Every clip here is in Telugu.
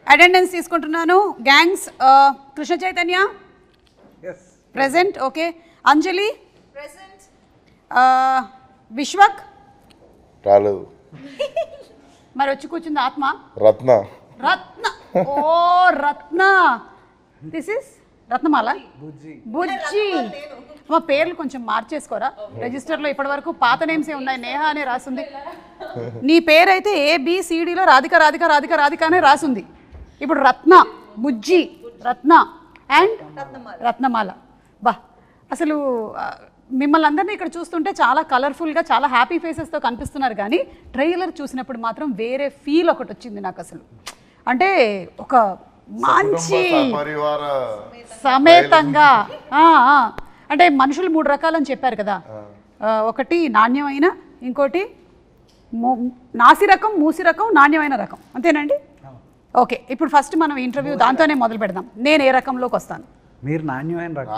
అటెండెన్స్ తీసుకుంటున్నాను. Gangs Krishna Chaitanya present. Okay. Anjali present. Vishwak రాలేదు. మరి వచ్చి కూర్చుంది ఆత్మ. రత్న. రత్న. ఓ రత్న. This is Ratnamala. బుజ్జి. మా పేర్లు కొంచెం మార్చేసుకోరా రిజిస్టర్లో. ఇప్పటి వరకు పాత నేమ్స్ ఏ ఉన్నాయి. నేహ అనే రాసింది. నీ పేరైతే ABCDలో రాధిక రాధిక రాధిక రాధిక అనే రాసింది. ఇప్పుడు రత్న, బుజ్జి, రత్న అండ్ రత్నమాల. బా అసలు మిమ్మల్ని అందరినీ ఇక్కడ చూస్తుంటే చాలా కలర్ఫుల్గా చాలా హ్యాపీ ఫేసెస్తో కనిపిస్తున్నారు. కానీ ట్రైలర్ చూసినప్పుడు మాత్రం వేరే ఫీల్ ఒకటి వచ్చింది నాకు. అసలు అంటే ఒక మంచి సమేతంగా అంటే మనుషులు 3 రకాలని చెప్పారు కదా. ఒకటి నాణ్యమైన, ఇంకోటి నాసి రకం, మూసి రకం, నాణ్యమైన రకం. అంతేనండి? ఓకే. ఇప్పుడు ఫస్ట్ మనం ఇంటర్వ్యూ దాంతోనే మొదలు పెడదాం. నేను ఏ రకంలోకి వస్తాను? మీరు నాణ్యమైన రకం.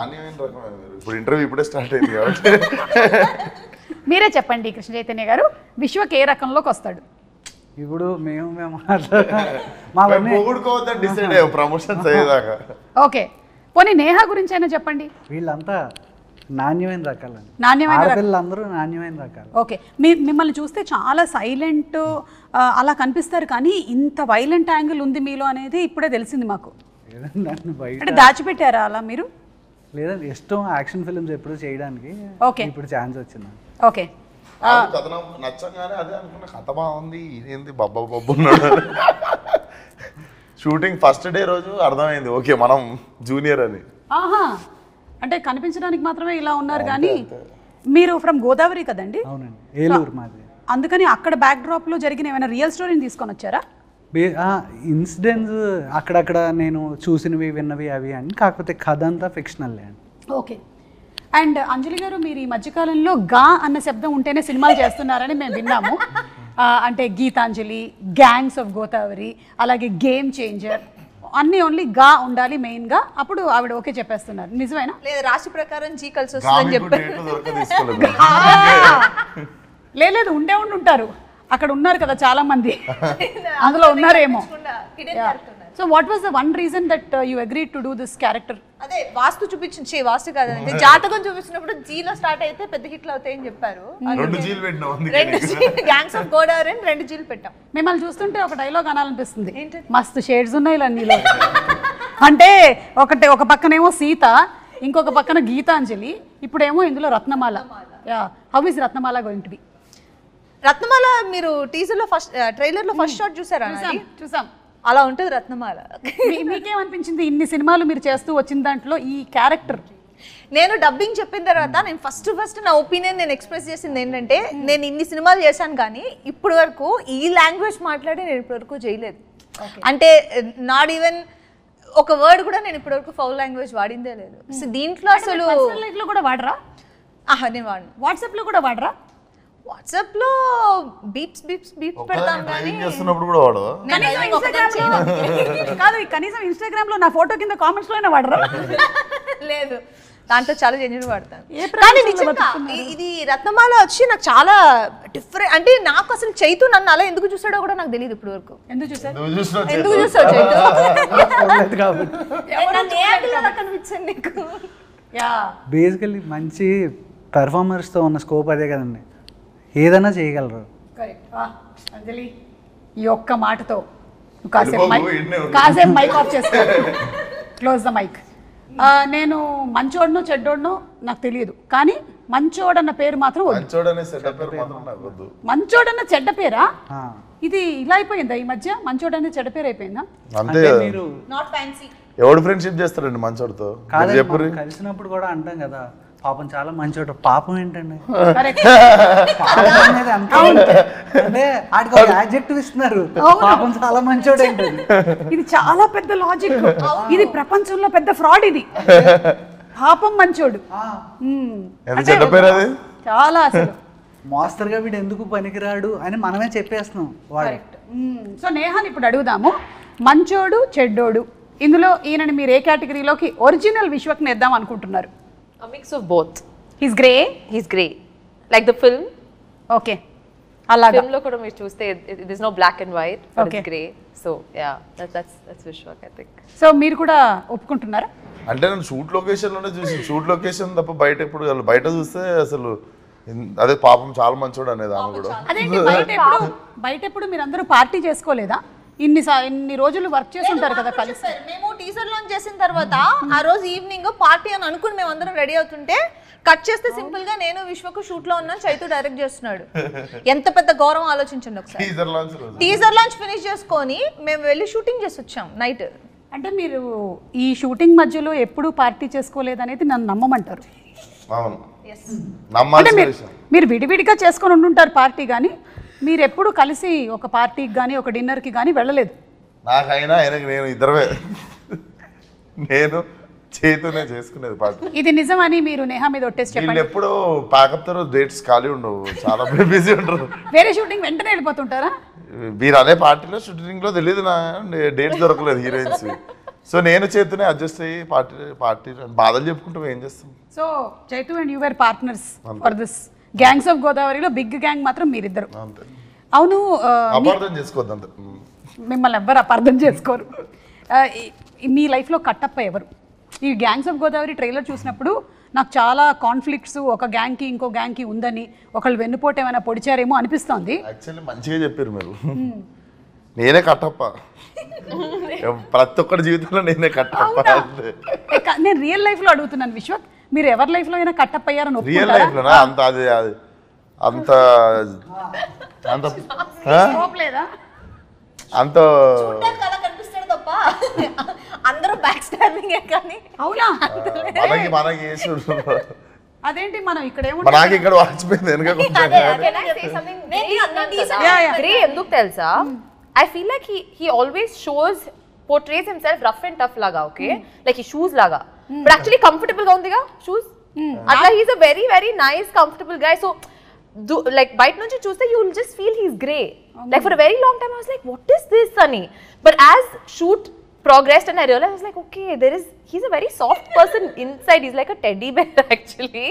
ఇప్పుడు ఇంటర్వ్యూ ఇప్పుడే స్టార్ట్ అయింది కాబట్టి మీరే చెప్పండి కృష్ణ చైతన్య గారు, విశ్వక్ ఏ రకంలోకి వస్తాడు? ఇప్పుడు మేము ప్రమోషన్స్ అయ్యేదాకా. ఓకే. పోనీ నేహ గురించి అయినా చెప్పండి. వీళ్ళంతా నాణ్యమైన రకాలు. నాణ్యమైన పిల్లలందరూ నాణ్యమైన రకాలు. ఓకే. మిమ్మల్ని చూస్తే చాలా సైలెంట్ అలా కనిపిస్తారు, కానీ ఇంత వైలెంట్ యాంగిల్ ఉంది మీలో అనేది ఇప్పుడే తెలిసింది మాకు. అంటే దాచిపెట్టారా అలా మీరు? లేదండి, ఇష్టం యాక్షన్ ఫిల్మ్స్ ఎప్పుడు చేయడానికి. ఓకే. ఇప్పుడు ఛాన్స్ వచ్చింది. ఓకే. కథనం నచ్చంగానే అదే అనుకున్న, కథ బాగుంది, ఇదేంది బబ్బా బబ్బు ఉన్నాడు. షూటింగ్ ఫస్ట్ డే రోజు అర్థమైంది ఓకే మనం జూనియర్ అని. ఆహా, అంటే కనిపించడానికి మాత్రమే ఇలా ఉన్నారు. కానీ మీరు ఫ్రమ్ గోదావరి కదండి? అవునండి, ఏలూరు మాది. అందుకని అక్కడ బ్యాక్ డ్రాప్ లో జరిగిన ఏమైనా రియల్ స్టోరీని తీసుకొని వచ్చారా? ఇన్సిడెంట్స్ అక్కడక్కడ నేను చూసినవి విన్నవి అవి అని, కాకపోతే కథ అంతా ఫిక్షనల్ అండి. ఓకే. అండ్ అంజలి గారు, మీరు ఈ మధ్యకాలంలో గా అన్న శబ్దం ఉంటేనే సినిమాలు చేస్తున్నారని మేము విన్నాము. అంటే గీతాంజలి, గ్యాంగ్స్ ఆఫ్ గోదావరి, అలాగే గేమ్ చేంజర్ అన్నీ ఓన్లీ గా ఉండాలి మెయిన్గా, అప్పుడు ఆవిడ ఓకే చెప్పేస్తున్నారు. నిజమేనా? లేదు, రాశి ప్రకారం జీ కలిసి వస్తుందని చెప్పారు. లేదు, ఉండే ఉంటారు అక్కడ, ఉన్నారు కదా చాలా మంది, అందులో ఉన్నారేమో. So what was the one reason that you agreed to do this character? అదే వాస్తు చూపించి, వాస్తు కాదండి, జాతకం చూపించినప్పుడు జీలో స్టార్ట్ అయితే పెద్ద హిట్లు అవుతాయని చెప్పారు. గ్యాంగ్స్ ఆఫ్ గోదావరి అని 2 జీలు పెట్టాం. మిమ్మల్ని చూస్తుంటే ఒక డైలాగ్ అనాలనిపిస్తుంది. మస్తు షేడ్స్ ఉన్నాయి ఇలా నీలో. అంటే ఒక పక్కనేమో సీత, ఇంకొక పక్కన గీతాంజలి, ఇప్పుడేమో ఇందులో Ratnamala. How is Ratnamala going to be? Ratnamala మీరు టీజర్ లో ఫస్ట్ ట్రైలర్ లో ఫస్ట్ షాట్ చూసారా? చూసాం. అలా ఉంటుంది రత్నమాల. మీకేమనిపించింది ఇన్ని సినిమాలు మీరు చేస్తూ వచ్చిన దాంట్లో ఈ క్యారెక్టర్? నేను డబ్బింగ్ చెప్పిన తర్వాత నేను ఫస్ట్ నా ఒపీనియన్ నేను ఎక్స్ప్రెస్ చేసింది ఏంటంటే, నేను ఇన్ని సినిమాలు చేశాను కానీ ఇప్పటి వరకు ఈ లాంగ్వేజ్ మాట్లాడి నేను ఇప్పటి వరకు చేయలేదు. అంటే నాట్ ఈవెన్ ఒక వర్డ్ కూడా నేను ఇప్పటి వరకు ఫౌల్ లాంగ్వేజ్ వాడిందే లేదు. సో దీంట్లో అసలు లైఫ్ లో కూడా వాడరా? నేను వాడను. వాట్సాప్ లో కూడా వాడరా? వాట్సాప్ లో బీప్స్ పెడతాం కానీ చేస్తున్నప్పుడు కూడా వాడదా? కాదు, కనీసం ఇన్స్టాగ్రామ్ లో నా ఫోటో కింద కామెంట్స్ లోనే వాడరా? లేదు, దాంట్లో చాలా జెన్యూన్ వాడతాను. కానీ నిజంగా ఇది రత్నమాల వచ్చి నాకు చాలా డిఫరెంట్. అంటే నాకు అసలు చైతు నన్ను అలా ఎందుకు చూసాడో కూడా నాకు తెలియదు ఇప్పటి వరకు. ఎందుకు చూసాడు చైతు? కనిపించండి నీకు? బేసికల్లీ మంచి పెర్ఫార్మర్స్తో ఉన్న స్కోప్ అదే కదండి, ఏదైనా చేయగలరు. అంజలి, ఈ ఒక్క మాటతో కాసేపు మైక్ ఆఫ్ చేసుకో, క్లోజ్ ద మైక్. నేను మంచోడనో చెడ్డోడనో నాకు తెలియదు, కానీ మంచోడన్న పేరు మాత్రం మంచోడన్న చెడ్డ పేరా? ఇది ఇలా అయిపోయిందా ఈ మధ్య? మంచోడన్న చెడ్డ పేరు అయిపోయిందా? అంతే. Not fancy. ఎవడు ఫ్రెండ్షిప్ చేస్తారండి మంచోడితో? కలిసినప్పుడు కూడా అంటాం కదా, పాపం చాలా మంచోడు. పాపం ఏంటండి? అంటే యాడ్జెక్టివ్ ఇస్తున్నారు, పాపం చాలా మంచోడు ఏంటండి? ఇది చాలా పెద్ద లాజిక్. ఇది ప్రపంచంలో పెద్ద ఫ్రాడ్. ఇది పాపం మంచోడు చాలా అసలు మాస్టర్గా వీడు ఎందుకు పనికిరాడు అని మనమే చెప్పేస్తున్నాం. సో నేహాని ఇప్పుడు అడుగుదాము, మంచోడు చెడ్డోడు ఇందులో ఈయనని మీరు ఏ కేటగిరీలోకి ఒరిజినల్ విశ్వక్ని వేద్దాం అనుకుంటున్నారు? A mix of both. He's grey. He's grey, like the film. Okay. అలాగా ఫిల్మ్ లో కూడా మీరు చూస్తే it is no black and white but Okay. It's grey so yeah that's Vishwak I think so మీరు కూడా ఒప్పుకుంటున్నారా? అంటే నేను షూట్ లొకేషన్లోనే చూసి షూట్ లొకేషన్ తప్ప బయట ఎప్పుడు బయట చూస్తే అసలు అదే పాపం చాలా మంచోడు అనేది ఆమె కూడా. అదేంటి బయట ఎప్పుడు మీరు అందరూ పార్టీ చేసుకోలేదా? ఇన్ని రోజులు వర్క్ చేసి ఉంటారు కదా కలిసి. మేము టీజర్ లాంచ్ చేసిన తర్వాత ఆ రోజు ఈవినింగ్ పార్టీ అని అనుకుని మేము అందరం రెడీ అవుతుంటే కట్ చేస్తే సింపుల్ గా నేను విశ్వకు షూట్ లో ఉన్నాను, చైతు డైరెక్ట్ చేస్తున్నాడు. ఎంత పెద్ద గౌరవం ఆలోచించండి ఒకసారి. టీజర్ లాంచ్ ఫినిష్ చేసుకొని మేము వెళ్ళి షూటింగ్ చేసి వచ్చాం నైట్. అంటే మీరు ఈ షూటింగ్ మధ్యలో ఎప్పుడు పార్టీ చేసుకోలేదనేది నన్ను నమ్మమంటారు. అవును అంటే మీరు విడివిడిగా చేసుకొని ఉంటుంటారు పార్టీ, కానీ మీరు ఎప్పుడు కలిసి ఒక పార్టీకి కానీ ఒక డిన్నర్కి కానీ వెళ్ళలేదు. నాకైనా ఆయనకి నేను ఇద్దరమే, నేను చేతునే చేసుకునేది పార్టీ. ఇది నిజమని మీరు నేహా మీద ఒట్టేసి వీళ్ళు చెప్పండి. ఎప్పుడు ప్యాకప్తారో డేట్స్ ఖాళీ ఉండవు, చాలా బిజీ ఉంటారు. వేరే షూటింగ్ వెంటనే వెళ్ళిపోతుంటారా? మీరు అనే పార్టీలో షూటింగ్ లో తెలియదు నా డేట్స్ దొరకలేదు హీరోయిన్స్. సో నేను చేతునే అడ్జస్ట్ అయ్యి పార్టీ బాధలు చెప్పుకుంటూ ఏం చేస్తాం. So Chaitu and you were partners for this gangs of గోదావరిలో బిగ్ గ్యాంగ్ మాత్రం మీరిద్దరు. అంతే, అవును, అపార్థం చేసుకోవద్దు అంతే. మిమ్మల్ని ఎవ్వరు అపార్థం చేసుకోరు. మీ లైఫ్లో కట్టప్ప ఎవరు? ఈ గ్యాంగ్స్ ఆఫ్ గోదావరి ట్రైలర్ చూసినప్పుడు నాకు చాలా కాన్ఫ్లిక్ట్స్ ఒక గ్యాంగ్కి ఇంకో గ్యాంగ్కి ఉందని, ఒకళ్ళు వెన్నుపోటు ఏమైనా పొడిచారేమో అనిపిస్తోంది. యాక్చువల్లీ మంచిగా చెప్పారు మీరు. నేనే కట్టప్ప, ప్రతి ఒక్కరి జీవితంలో నేనే కట్టప్ప. నేను రియల్ లైఫ్లో అడుగుతున్నాను విశ్వక్, మీరు ఎవరి లైఫ్లో అయినా కట్టప్ప అయ్యారని రియల్ ఒప్పుకుంటారా? లైఫ్ లోనా? అంత అది అంత అంత లేదా? అంత అలా కనిపిస్తాడు తప్ప అందరూ బ్యాక్ స్టాబింగ్ కానీ. అవునా? మనకి వేసి అదేంటి మనం ఇక్కడ నాకు ఇక్కడ వాచిపోయింది వెనక కొంచెం. Can I say something grey ఎందుకు తెలుసా? I feel like he always portrays himself rough and tough laga, okay? Like he shoes laga. But actually comfortable ga undiga shoes. Atla he's a very very nice comfortable guy. So like bite nunchi chuste you will just feel he's grey. Like for a very long time I was like what is this Sunny? But as shoot progressed and I realized I was like okay he's a very soft person inside. He's like a teddy bear actually.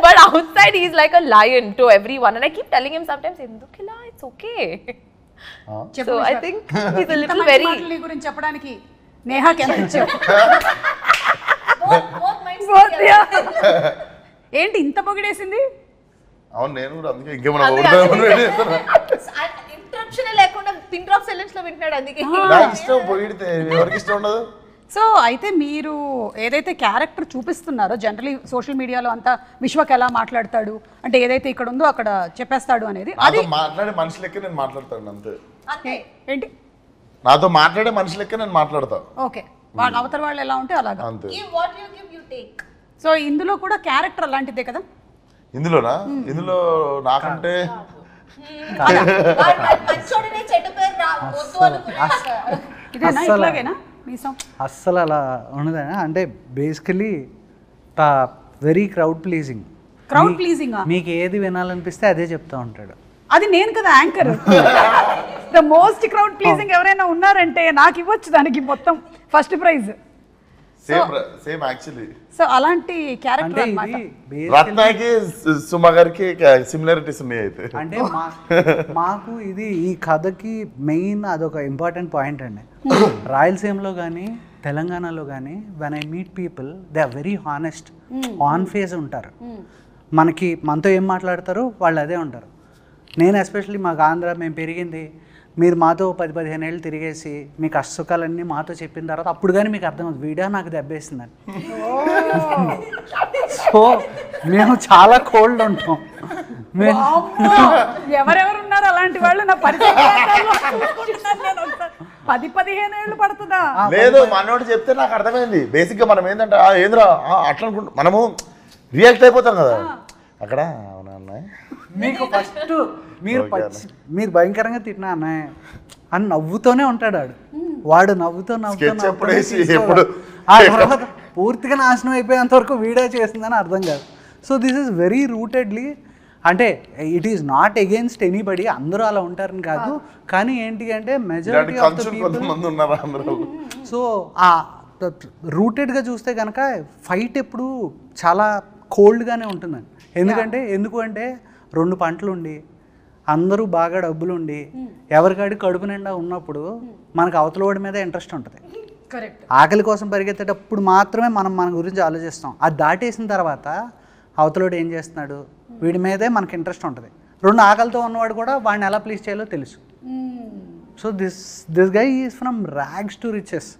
But outside he's like a lion to everyone and I keep telling him sometimes endukila it's okay. So I think he's a little very గురించి చెప్పడానికి నేహాకి ఎంత ఇచ్చావు? ఏంటి ఇంత పొగిడేసింది? అవును నేను కూడా అందుకే ఇంకేమన్నా ఇంటరప్షన్ లేకుండా పిన్ డ్రాప్ సైలెన్స్ లో వింటున్నాడు అందుకే. నాకు ఇష్టం పొగిడితే ఎవరికి ఇష్టం ఉండదు. సో అయితే మీరు ఏదైతే క్యారెక్టర్ చూపిస్తున్నారో జనరలీ సోషల్ మీడియాలో అంతా విశ్వక్ ఎలా మాట్లాడతాడు అంటే ఏదైతే ఇక్కడ ఉందో అక్కడ చెప్పేస్తాడు అనేది, అది మాట్లాడే మనిషి లెక్క నేను మాట్లాడతాను అంతే. ఏంటి నాతో మాట్లాడే మనిషి లెక్క నేను మాట్లాడతా. ఓకే, వాళ్ళ అవతల వాళ్ళు ఎలా ఉంటే అలాగా. అంతే. What you give you take. So ఇందులో కూడా క్యారెక్టర్ అలాంటిదే కదా? ఇందులోనా? ఇందులో నాకంటే మంచోడనే చెడ్డ పేరు రావద్దు అనుకున్నాక. ఇదేనా ఇట్లాగేనా మీసం? అస్సలు అలా ఉండదా అంటే basically very crowd pleasing. Crowd pleasing మీకు ఏది వినాలనిపిస్తే అదే చెప్తా ఉంటాడు. అది నేను కదా anchor. The most crowd pleasing ఎవరైనా ఉన్నారంటే నాకు ఇవ్వచ్చు దానికి మొత్తం first prize. Same actually. So అలాంటి క్యారెక్టర్ అంటే అన్నమాట. ఇది రత్నాకి సుమ గారికి సిమిలారిటీస్ ఉన్నాయి అయితే. అంటే మాకు ఇది ఈ కథకి మెయిన్ అదొక ఇంపార్టెంట్ పాయింట్ అండి. రాయలసీమలో కానీ తెలంగాణలో కానీ when I meet people they are very honest, on face ఉంటారు. మనతో ఏం మాట్లాడతారో వాళ్ళు అదే ఉంటారు. నేను ఎస్పెషల్లీ మాకు ఆంధ్ర మేము పెరిగింది, మీరు మాతో 10-15 ఏళ్ళు తిరిగేసి మీ కష్టసుఖాలన్నీ మాతో చెప్పిన తర్వాత అప్పుడు కానీ మీకు అర్థమవుతుంది వీడియో నాకు దెబ్బేసిందని. సో మేము చాలా కోల్డ్ ఉంటాం. ఎవరెవరు ఉన్నారు అలాంటి వాళ్ళు? నా పరిచయం 10-15 ఏళ్ళు పడుతుందా? లేదు, మనోడు చెప్తే నాకు అర్థమైంది. బేసిక్ గా మనం ఏంటంటే ఏంద్రా అట్లా అనుకుంటా మనము రియాక్ట్ అయిపోతాం కదా అక్కడ. అవునా అన్నయ్య మీకు ఫస్ట్ మీరు భయంకరంగా తిట్టినా అన్నయ్య అని నవ్వుతూనే ఉంటాడు వాడు నవ్వుతూ ఆ తర్వాత పూర్తిగా నాశనం అయిపోయేంత వరకు వీడియో చేసిందని అర్థం కాదు. సో దిస్ ఈస్ వెరీ రూటెడ్లీ, అంటే it is not against anybody, అందరూ అలా ఉంటారని కాదు, కానీ ఏంటి అంటే majority of the people. So ఆ రూటెడ్గా చూస్తే కనుక ఫైట్ ఎప్పుడు చాలా కోల్డ్గానే ఉంటుందండి. ఎందుకు అంటే 2 పంటలు ఉండి అందరూ బాగా డబ్బులు ఉండి ఎవరికాడి కడుపు నిండా ఉన్నప్పుడు మనకు అవతల వాడి మీద ఇంట్రెస్ట్ ఉంటుంది. కరెక్ట్. ఆకలి కోసం పరిగెత్తేటప్పుడు మాత్రమే మనం మన గురించి ఆలోచిస్తాం. అది దాటేసిన తర్వాత అవతలోడు ఏం చేస్తున్నాడు, వీడి మీదే మనకి ఇంట్రెస్ట్ ఉంటుంది. రెండు ఆకలితో ఉన్నవాడు కూడా వాడిని ఎలా ప్లీజ్ చేయాలో తెలుసు. So this guy is from rags to riches.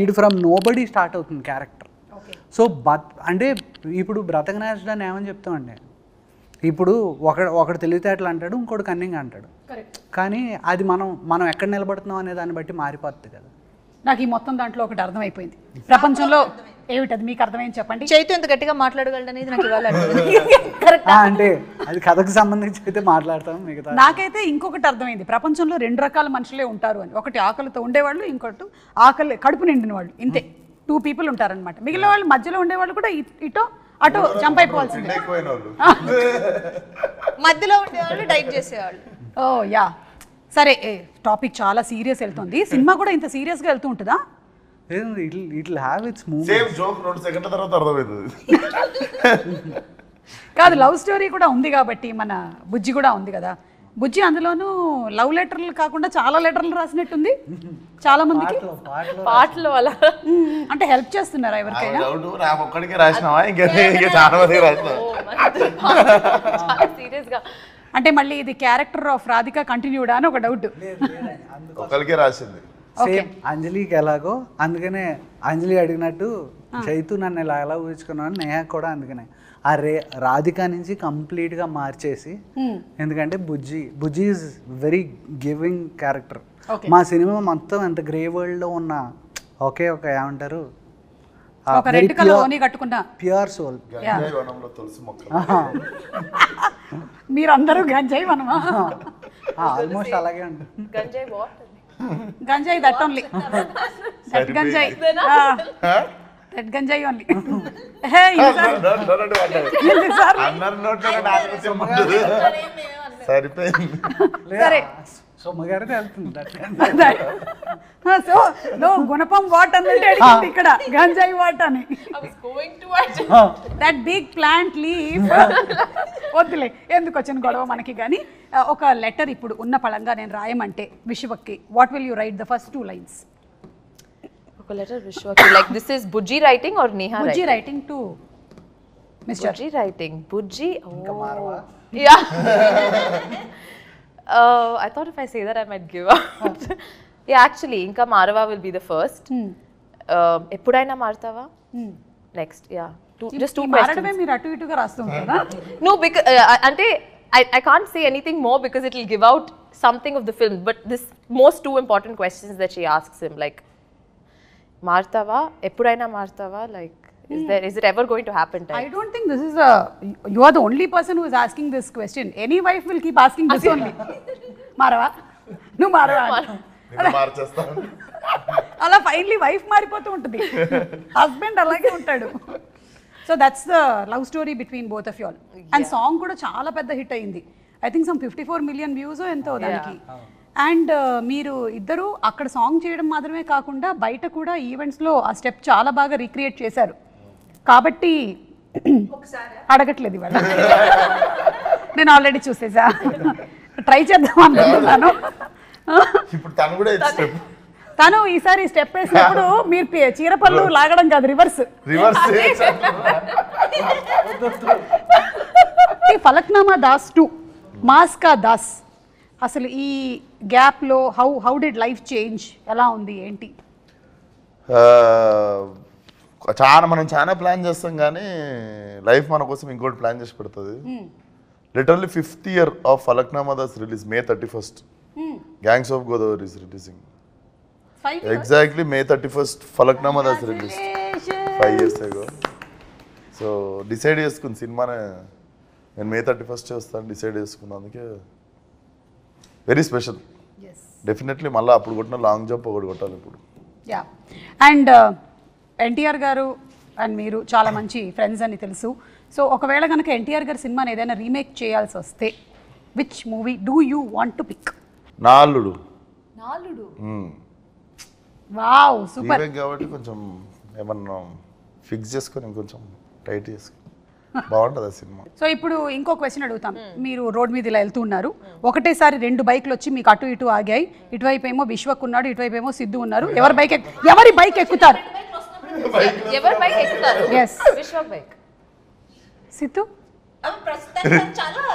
ఈడు ఫ్రమ్ నోబడీ స్టార్ట్ అవుతుంది క్యారెక్టర్. సో అంటే ఇప్పుడు బ్రతకనేసడాన్ని ఏమని చెప్తామండి, ఇప్పుడు ఒకడు తెలివితేటలు అంటాడు, ఇంకోటి కన్నింగ్ అంటాడు. కానీ అది మనం ఎక్కడ నిలబడుతున్నాం అనే దాన్ని బట్టి మారిపోతుంది కదా. నాకు ఈ మొత్తం దాంట్లో ఒకటి అర్థమైపోయింది. ప్రపంచంలో ఏమిటది మీకు అర్థమైంది చెప్పండి. చైతు ఎంత గట్టిగా మాట్లాడగలడు అనేది నాకు ఇవాళ అంటే అది కథకు సంబంధించి అయితే మాట్లాడతాం. మిగతా నాకైతే ఇంకొకటి అర్థమైంది. ప్రపంచంలో 2 రకాల మనుషులే ఉంటారు అని. ఒకటి ఆకలితో ఉండేవాళ్ళు, ఇంకోటి ఆకలి కడుపు నిండిన వాళ్ళు. ఇంతే 2 people ఉంటారనమాట. మిగిలిన వాళ్ళు మధ్యలో ఉండేవాళ్ళు కూడా ఇటో అటో జంప్ అయిపోవాల్సిందే. మధ్యలో ఉండేవాళ్ళు డైట్ చేసేవాళ్ళు. ఓ యా సరే, టాపిక్ చాలా సీరియస్ వెళ్తుంది. సినిమా కూడా ఇంత సీరియస్గా వెళ్తూ ఉంటుందా? ఇట్లా have it's move. Same joke 2 సెకండ్ల తర్వాత అర్థమవుతుంది. కాదు, లవ్ స్టోరీ కూడా ఉంది కాబట్టి మన బుజ్జి కూడా ఉంది కదా. బుజ్జి అందులోనూ లవ్ లెటర్లు కాకుండా చాలా లెటర్లు రాసినట్టుంది చాలా మందికి. పాటలు అలా అంటే హెల్ప్ చేస్తున్నారా ఎవరికైనా? ఒక్కడికే రాసినావా ఇంకా చాలా మందికి రాసినావా? సీరియస్ గా అంటే మళ్ళీ ఇది క్యారెక్టర్ ఆఫ్ రాధిక కంటిన్యూడా అని ఒక డౌట్. ఒక్కడికే రాసింది. సేమ్ అంజలికి ఎలాగో, అందుకనే అంజలి అడిగినట్టు చైతు నన్ను ఎలా ఊహించుకున్నాను, నేహ కూడా అందుకనే ఆ రాధిక నుంచి కంప్లీట్గా మార్చేసి. ఎందుకంటే బుజ్జి ఈజ్ వెరీ గివింగ్ క్యారెక్టర్. మా సినిమా మొత్తం ఎంత గ్రే వరల్డ్లో ఉన్న ఒకే ఒక ఏమంటారు రెడ్ కలర్ ఓని కట్టుకున్నా ప్యూర్ సోల్. మీరందరూ గంజాయి మనమా? ఆల్మోస్ట్ అలాగే ఉంటుంది. గంజాయి వాట్? గంజాయి దట్ ఓన్లీ, దట్ గంజాయి, దట్ గంజాయి ఓన్లీ. సరిపోయింది. సరే సొమ్మగారిని వెళ్తుంది. సో నో గుణపం వాట్ అన్నట్టు అడిగింది ఇక్కడ, గంజాయి వాట్ అని. That big plant leaf. వద్దులే, ఎందుకు వచ్చిన గొడవ మనకి. కానీ ఒక లెటర్ ఇప్పుడు ఉన్న పళంగా నేను రాయమంటే విశ్వక్కి, what will you write the first 2 lines? ఒక లెటర్ విశ్వకి. Like this is Bujji writing or Neha writing? Bujji writing to mister Bujji writing. Bujji. Yeah. I thought if I say that I might give up. Yeah, actually, Inka Marava will be the first. Eppudaina Martava? Next, yeah. Just 2 questions. మీరు అటు ఇటుగా రాస్తూ ఉంటారా? No, because ante I can't say anything more because it will give out something of the film. But this most 2 important questions that she asks him, like Martava, Eppudaina Martava, like is it ever going to happen? I don't think this is you are the only person who is asking this question. Any wife will keep asking this only. Marava, నువ్వు మారవా అలా ఫైనలీ వైఫ్ మారిపోతూ ఉంటుంది, హస్బెండ్ అలాగే ఉంటాడు. So that's the love story between both of you all. And song కూడా చాలా పెద్ద హిట్ అయింది. I think some 54 million views ఎంతో దానికి. అండ్ మీరు ఇద్దరు అక్కడ సాంగ్ చేయడం మాత్రమే కాకుండా బయట కూడా ఈవెంట్స్లో ఆ స్టెప్ చాలా బాగా రీక్రియేట్ చేశారు. కాబట్టి అడగట్లేదు ఇవాళ, నేను ఆల్రెడీ చూసేసా, ట్రై చేద్దాం అనుకుంటున్నాను. తను ఈసారి స్టెప్ వేసినప్పుడు మీరు చీరపళ్ళు లాగడం కాదు, రివర్స్. ఫలక్నామా దాస్ 2 మాస్ కా దాస్. అసలు ఈ గ్యాప్లో హౌ డిడ్ లైఫ్ చేంజ్, ఎలా ఉంది ఏంటి? మనం చాలా ప్లాన్ చేస్తాం కానీ లైఫ్ మన కోసం ఇంకోటి ప్లాన్ చేసి పెడుతుంది. Literally 5th year of Falaknuma Das release May 31st. Gangs of Godavari is releasing. Exactly May 31st Falaknuma Das release 5 years ago. So decide చేసుకుని సినిమానే నేను May 31st చేస్తాను డిసైడ్ చేసుకున్నాను. అందుకే వెరీ స్పెషల్. డెఫినెట్లీ మళ్ళీ అప్పుడు కొట్టిన లాంగ్ జంప్ ఒకటి కొట్టాలి ఇప్పుడు. యా. అండ్ ఎన్టీఆర్ గారు అండ్ మీరు చాలా మంచి ఫ్రెండ్స్ అని తెలుసు. సో ఒకవేళ కనుక ఎన్టీఆర్ గారి సినిమాని ఏదైనా రీమేక్ చేయాల్సి వస్తే which movie do you want to pick? నాలుడు. Wow super. కాబట్టి కొంచెం ఏమన్నా ఫిక్స్ చేసుకొని ఇంకొంచెం టైట్ చేసుకొని బాగుంటుంది ఆ సినిమా. సో ఇప్పుడు ఇంకో క్వశ్చన్ అడుగుతాం. మీరు రోడ్ మీద ఇలా వెళ్తున్నారు, ఒకటేసారి 2 బైక్లు వచ్చి మీకు అటు ఇటు ఆగాయి. ఇటువైపు ఏమో విశ్వక్ ఉన్నాడు, ఇటువైపు ఏమో సిద్ధు ఉన్నారు. ఎవరి బైక్ ఎక్కుతారు? ఎవరి బైక్ ఎక్కుతారు? Yes. Vishwak bike. Siddhu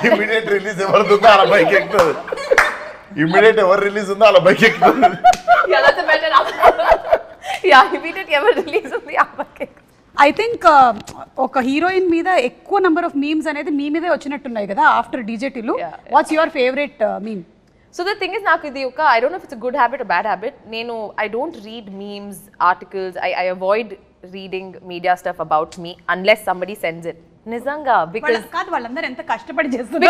immediate release ఎవరిదో అలా బైక్ ఎక్కుతుంది. ఇమీడియట్ ఎవరు రిలీజ్ ఉందో అలా బైక్ ఎక్కుతుంది. Yeah, that's a better answer. Yeah, immediate ఎవరు రిలీజ్ ఉంది ఆ బైక్. ఐ థింక్ ఒక హీరోయిన్ మీద ఎక్కువ నెంబర్ ఆఫ్ మీమ్స్ అనేది మీ మీదే వచ్చినట్టున్నాయి కదా ఆఫ్టర్ డీజేటీలు. What's your favourite meme? So the thing is, నాకు ఇది ఒక I don't know if it's a good habit or bad habit. నేను I don't read memes, articles. I avoid reading media stuff about me unless somebody sends it. నిజంగా because కాదు, వాళ్ళందరూ ఎంత కష్టపడి చేస్తున్నారు.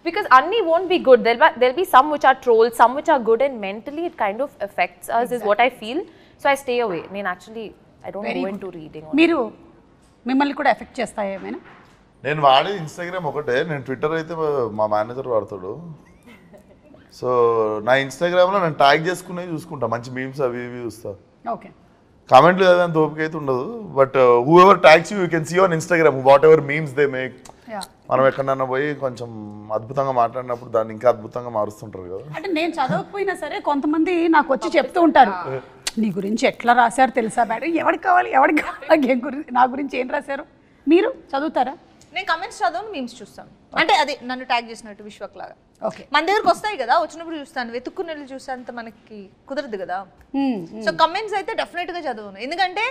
because అన్ని won't be good. There'll be some which are trolls, some which are good, and mentally it kind of affects us is what I feel. So I stay away. నేను actually I don't go into reading. మీరు మిమ్మల్ని కూడా ఎఫెక్ట్ చేస్తాయి ఏమైనా? నేను వాడేది ఇన్స్టాగ్రామ్ ఒకటే. నేను ట్విట్టర్ అయితే మా మేనేజర్ వాడతాడు. సో నా ఇన్స్టాగ్రామ్లో నేను ట్యాగ్ చేసుకునే చూసుకుంటా, మంచి మీమ్స్ అవి ఇవి చూస్తా. ఓకే. కామెంట్లు చదివేంత ఓపిక అయితే ఉండదు, but whoever tags you can see on Instagram whatever memes they make. మనం ఎక్కడన్నా పోయి కొంచెం అద్భుతంగా మాట్లాడినప్పుడు దాన్ని ఇంకా అద్భుతంగా మారుస్తుంటారు కదా. అంటే నేను చదవకపోయినా సరే కొంతమంది నాకు వచ్చి చెప్తూ ఉంటారు, నీ గురించి ఎట్లా రాశారు తెలుసా మేడం, ఎవరికి కావాలి నా గురించి ఏం రాశారు. మీరు చదువుతారా? నేను కమెంట్స్ చదవను, మీమ్స్ చూస్తాను. అంటే అది నన్ను ట్యాగ్ చేసినట్టు విశ్వక్ లాగా. ఓకే. మన దగ్గరకు వస్తాయి కదా, వచ్చినప్పుడు చూస్తాను. వెతుక్కుని వెళ్ళి చూసేంత మనకి కుదరదు కదా. సో కమెంట్స్ అయితే డెఫినెట్ గా చదవను, ఎందుకంటే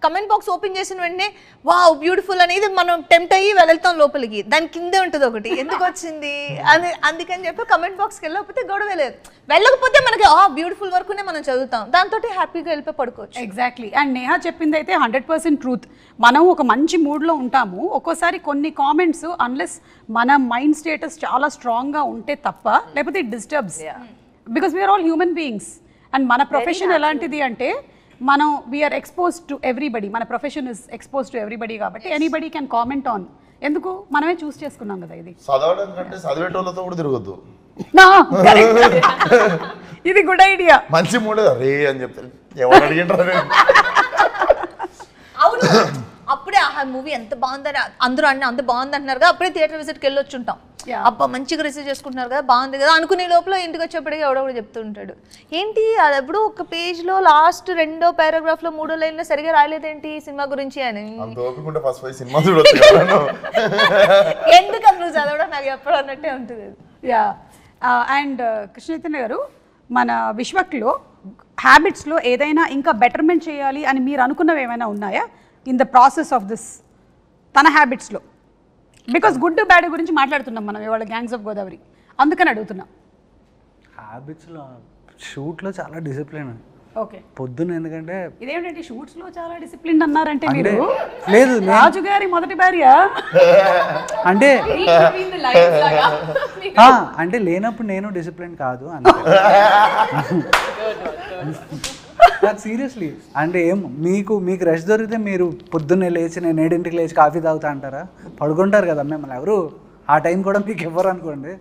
కమెంట్ బాక్స్ ఓపెన్ చేసిన వెంటనే వావ్ బ్యూటిఫుల్ అనేది మనం టెంప్ట్ అయ్యి వెళ్తాం లోపలికి, దాని కిందే ఉంటుంది ఒకటి ఎందుకు వచ్చింది అని. అందుకని చెప్పి కమెంట్ బాక్స్కి వెళ్ళకపోతే గొడవ లేదు, వెళ్ళకపోతే మనకి బ్యూటిఫుల్ వరకునే మనం చదువుతాం, దాంతో హ్యాపీగా వెళ్ళిపోయి పడుకోవచ్చు. ఎగ్జాక్ట్లీ. అండ్ నేహా చెప్పింది అయితే 100% ట్రూత్. మనం ఒక మంచి మూడ్లో ఉంటాము, ఒక్కోసారి కొన్ని కామెంట్స్ అన్లెస్ మన మైండ్ స్టేటస్ చాలా స్ట్రాంగ్గా ఉంటే తప్ప, లేకపోతే it disturbs. Because we are all human beings. And మన ప్రొఫెషన్ ఎలాంటిది అంటే మనం వీఆర్ ఎక్స్పోజ్ టు ఎవ్రీబడి, మన profession is expose to everybody కాబట్టి ఎనీబడి క్యాన్ కామెంట్ ఆన్. ఎందుకు మనమే చూస్ చేసుకున్నాం కదా ఇది. చదవడం కంటే చదివేటోళ్ళతో కూడా తిరగద్దు. ఇది గుడ్ ఐడియా. మంచి మూడే రే అని చెప్తారు, ఎవరు అడిగింటారు. అవును, అప్పుడే ఆ మూవీ ఎంత బాగుందని అందరూ అంత బాగుంది అంటున్నారు కదా, అప్పుడే థియేటర్ విజిట్కి వెళ్ళి వచ్చుంటాం. అబ్బా మంచిగా రిసీవ్ చేసుకుంటున్నారు కదా, బాగుంది కదా అనుకునే లోపల ఇంటికి వచ్చేప్పటికీ ఎవడో చెప్తూ ఉంటాడు, ఏంటి అది ఎప్పుడు ఒక పేజ్లో లాస్ట్ 2వ పారాగ్రాఫ్లో 3వ లైన్లో సరిగా రాలేదేంటి సినిమా గురించి అని. ఎందుకు నువ్వు చదవడం నాకు ఎప్పుడు అన్నట్టే ఉంటుంది. యా. అండ్ కృష్ణ చైతన్య గారు, మన విశ్వక్లో హ్యాబిట్స్లో ఏదైనా ఇంకా బెటర్మెంట్ చేయాలి అని మీరు అనుకున్నవి ఏమైనా ఉన్నాయా in the process of this తన హ్యాబిట్స్లో? బికాస్ గుడ్ బ్యాడ్ గురించి మాట్లాడుతున్నాం మనం ఇవాళ గ్యాంగ్స్ ఆఫ్ గోదావరి, అందుకని అడుగుతున్నాం. హ్యాబిట్స్లో షూట్లో చాలా డిసిప్లిన్. ఓకే. పొద్దున్న ఎందుకంటే ఇదేమిటంటే షూట్స్లో చాలా డిసిప్లిన్ అన్నారంటే మీరు లేదు రాజు గారి మొదటి భార్య అంటే అంటే లేనప్పుడు నేను డిసిప్లిన్ కాదు సీరియస్లీ. అంటే ఏం మీకు రెస్ట్ దొరికితే మీరు పొద్దున్నే లేచి నేను 7ంటికి లేచి కాఫీ తాగుతా అంటారా? పడుకుంటారు కదా మిమ్మల్ని ఎవరు ఆ టైం కూడా మీకు ఇవ్వరు అనుకోండి.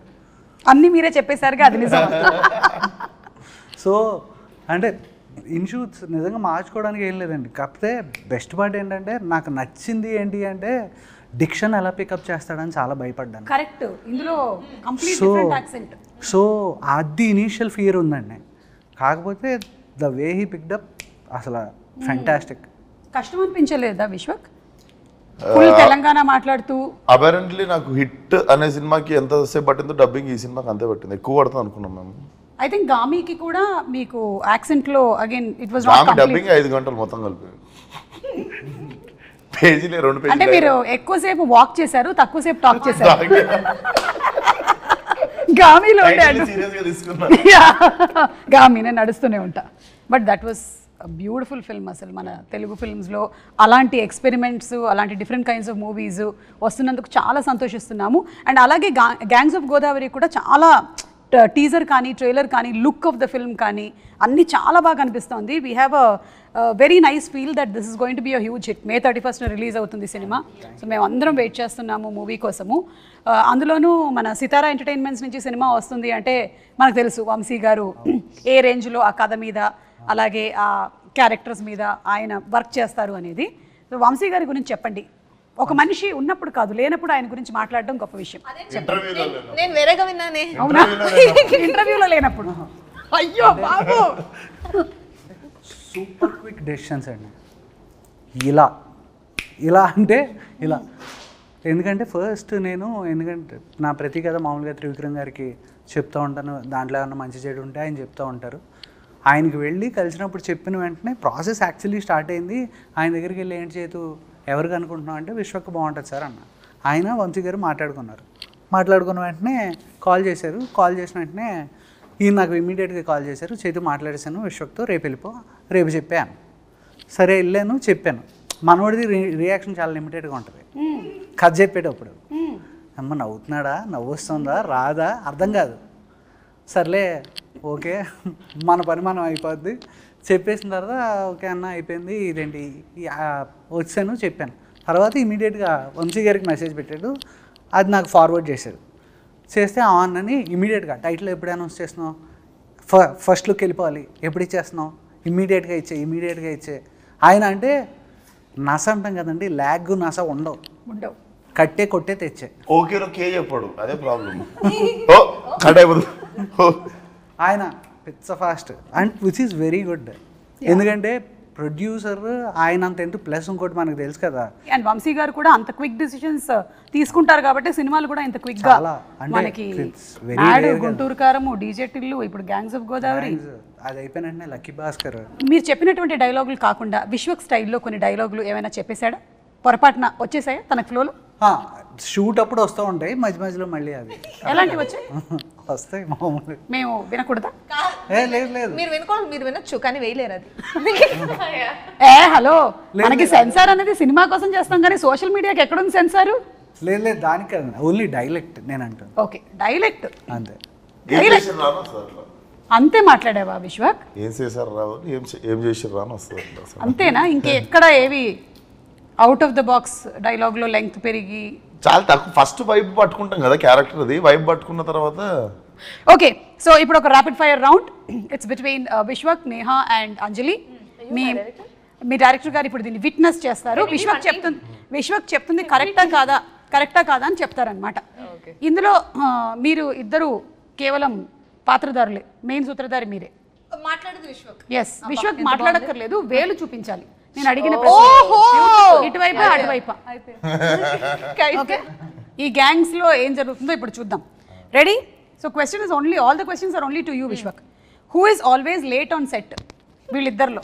అన్నీ మీరే చెప్పేసరిగా అది నిజం. సో అంటే ఇన్షూట్స్ నిజంగా మార్చుకోవడానికి ఏం లేదండి. కాకపోతే బెస్ట్ పార్ట్ ఏంటంటే నాకు నచ్చింది ఏంటి అంటే డిక్షన్ ఎలా పికప్ చేస్తాడని చాలా భయపడ్డాను. కరెక్ట్. ఇందులో కంప్లీట్ డిఫరెంట్ యాక్సెంట్. సో అది ఇనీషియల్ ఫియర్ ఉందండి. కాకపోతే ద వే హీ పిక్డప్ అసలు ఫ్యాంటాస్టిక్. కష్టం అనిపించలేదా విశ్వక్ ఫుల్ తెలంగాణ మాట్లాడుతూ? అపరెంట్లీ నాకు హిట్ అనే సినిమాకి ఎంతసేపు పట్టిందో డబ్బింగ్ ఈ సినిమాకి అంతే పట్టింది, ఎక్కువ పడుతుంది అనుకున్నాం మేము. ఐ థింక్ గామికి కూడా మీకు యాక్సెంట్ లో again it was not complete. Dubbing 5 గంటలు మొత్తం కలిపి పేజీలే 2 పేజీలు. అంటే మీరు ఎక్కువసేపు వాక్ చేశారు, తక్కువసేపు టాక్ చేశారు. గామిలో గామి నేను నడుస్తూనే ఉంటా. But that was beautiful film. అసలు మన తెలుగు ఫిల్మ్స్లో అలాంటి ఎక్స్పెరిమెంట్స్, అలాంటి డిఫరెంట్ కైండ్స్ ఆఫ్ మూవీస్ వస్తున్నందుకు చాలా సంతోషిస్తున్నాము. అండ్ అలాగే గ్యాంగ్స్ ఆఫ్ గోదావరి కూడా చాలా టీజర్ కానీ ట్రైలర్ కానీ లుక్ ఆఫ్ ద ఫిల్మ్ కానీ అన్నీ చాలా బాగా అనిపిస్తుంది. We have a very nice feel that this is going to be a huge hit. May 31st release అవుతుంది సినిమా. సో మేము అందరం వెయిట్ చేస్తున్నాము మూవీ కోసము. అందులోనూ మన సితారా ఎంటర్టైన్మెంట్స్ నుంచి సినిమా వస్తుంది అంటే మనకు తెలుసు వంశీ గారు ఏ రేంజ్లో ఆ కథ మీద అలాగే ఆ క్యారెక్టర్స్ మీద ఆయన వర్క్ చేస్తారు అనేది. సో వంశీ గారి గురించి చెప్పండి. ఒక మనిషి ఉన్నప్పుడు కాదు, లేనప్పుడు ఆయన గురించి మాట్లాడడం గొప్ప విషయం. నేను వేరేగా విన్నానే. అవునా? ఇంటర్వ్యూలో లేనప్పుడు. అయ్యో బాబు, సూపర్ క్విక్ డెసిషన్స్ అండి. ఇలా అంటే ఇలా. ఎందుకంటే ఫస్ట్ ఎందుకంటే నా ప్రతి కథ మామూలుగా త్రివిక్రమ్ గారికి చెప్తూ ఉంటాను, దాంట్లో ఏమన్నా మంచి చెడు ఉంటే ఆయన చెప్తూ ఉంటారు. ఆయనకి వెళ్ళి కలిసినప్పుడు చెప్పిన వెంటనే ప్రాసెస్ యాక్చువల్లీ స్టార్ట్ అయింది. ఆయన దగ్గరికి వెళ్ళి ఏంటి చేతు ఎవరికి అనుకుంటున్నాం అంటే విశ్వక్ బాగుంటుంది సార్ అన్న. ఆయన వంశీ గారు మాట్లాడుకున్న వెంటనే కాల్ చేశారు. కాల్ చేసిన వెంటనే ఈయన నాకు ఇమీడియట్గా కాల్ చేశారు, చేతు మాట్లాడేశాను విశ్వక్తో, రేపు చెప్పాను. సరే వెళ్ళాను, చెప్పాను. మనవాడిది రియాక్షన్ చాలా లిమిటెడ్గా ఉంటుంది. కథ చెప్పేటప్పుడు అమ్మ నవ్వుతున్నాడా, నవ్వు వస్తుందా, రాదా అర్థం కాదు. సర్లే ఓకే మన పని మనం అయిపోద్ది. చెప్పేసిన తర్వాత ఓకే అన్న అయిపోయింది, ఇదేంటి వచ్చాను చెప్పాను. తర్వాత ఇమీడియట్గా వంశీ గారికి మెసేజ్ పెట్టాడు, అది నాకు ఫార్వర్డ్ చేశాడు. చేస్తే అన్నని ఇమీడియట్గా టైటిల్ ఎప్పుడు అనౌన్స్ చేస్తున్నావు, ఫస్ట్ లుక్ వెళ్ళిపోవాలి, ఎప్పుడు ఇచ్చేస్తున్నావు, ఇమీడియట్గా ఇచ్చే. ఆయన అంటే నస అంటాం కదండి, ల్యాగ్ నస ఉండవు, కట్టే కొట్టే తెచ్చే. ఓకేలో కే చెప్పాడు, అదే ప్రాబ్లం. ఓ కట్ అయిపోతుంది. ఆయన పిచ్చ fast and which is very good. ఎందుకంటే ప్రొడ్యూసర్ ఆయన అంత ఎంత ప్లస్ ఇంకోటి మనకు తెలుసు కదా. అండ్ వంశీ గారు కూడా అంత క్విక్ డిసిషన్స్ తీసుకుంటారు కాబట్టి సినిమాలు కూడా ఇంత క్విక్ గా మనకి గుంటూరు కారము, డీజే టిల్లు, ఇప్పుడు గ్యాంగ్స్ ఆఫ్ గోదావరి అది అయిపోయిన లక్కీ భాస్కర్. మీరు చెప్పినటువంటి డైలాగులు కాకుండా విశ్వక్ స్టైల్లో కొన్ని డైలాగులు ఏమైనా చెప్పేశాడా, పొరపాటున వచ్చేసాయా తన ఫ్లోలో? షూట్ అప్పుడు వస్తూ ఉంటాయి, మధ్య మధ్యలో మళ్ళీ అవి ఎలాంటివి వచ్చాయి? వస్తాయి మామూలు. మేము వినకూడదా? లేదు మీరు వినొచ్చు కానీ వేయలేరు అది. హలో, మనకి సెన్సార్ అనేది సినిమా కోసం చేస్తాం కానీ సోషల్ మీడియాకి ఎక్కడుంది సెన్సారు? లేదు దానికి కాదు, ఓన్లీ డైలెక్ట్ నేను అంటాను. ఓకే డైలెక్ట్ అంతే. అంతే మాట్లాడావా విశ్వక్? ఏం చేశారు రావు, ఏం చేసారు రాను వస్తుంది అంతేనా? ఇంకెక్కడ ఏవి అవుట్ ఆఫ్ ద బాక్స్ డైలాగ్లో లెంగ్త్ పెరిగి చాలా తక్కువ. ఫస్ట్ వైబ్ పట్టుకుంటాం కదా క్యారెక్టర్, అది వైబ్ పట్టుకున్న తర్వాత. ఓకే, సో ఇప్పుడు ఒక rapid fire round. It's between Vishwak, Neha and Anjali. Me director గారు ఇప్పుడు దీన్ని విట్నెస్ చేస్తారు. విశ్వక్ చెప్తుంది కరెక్టా కాదా అని చెప్తారనమాట. ఇందులో మీరు ఇద్దరు కేవలం పాత్రధారులే, మెయిన్ సూత్రధారి మీరే. మాట్లాడేది విశ్వక్. ఎస్, విశ్వక్ మాట్లాడక్కర్లేదు, వేలు చూపించాలి. నేను అడిగిన ఇటువైపా అటువైపా. ఓకే, ఈ గ్యాంగ్స్ లో ఏం జరుగుతుందో ఇప్పుడు చూద్దాం. Ready? So question is only, all the questions are only to you Vishwak. Who is always late on set వీళ్ళిద్దరిలో?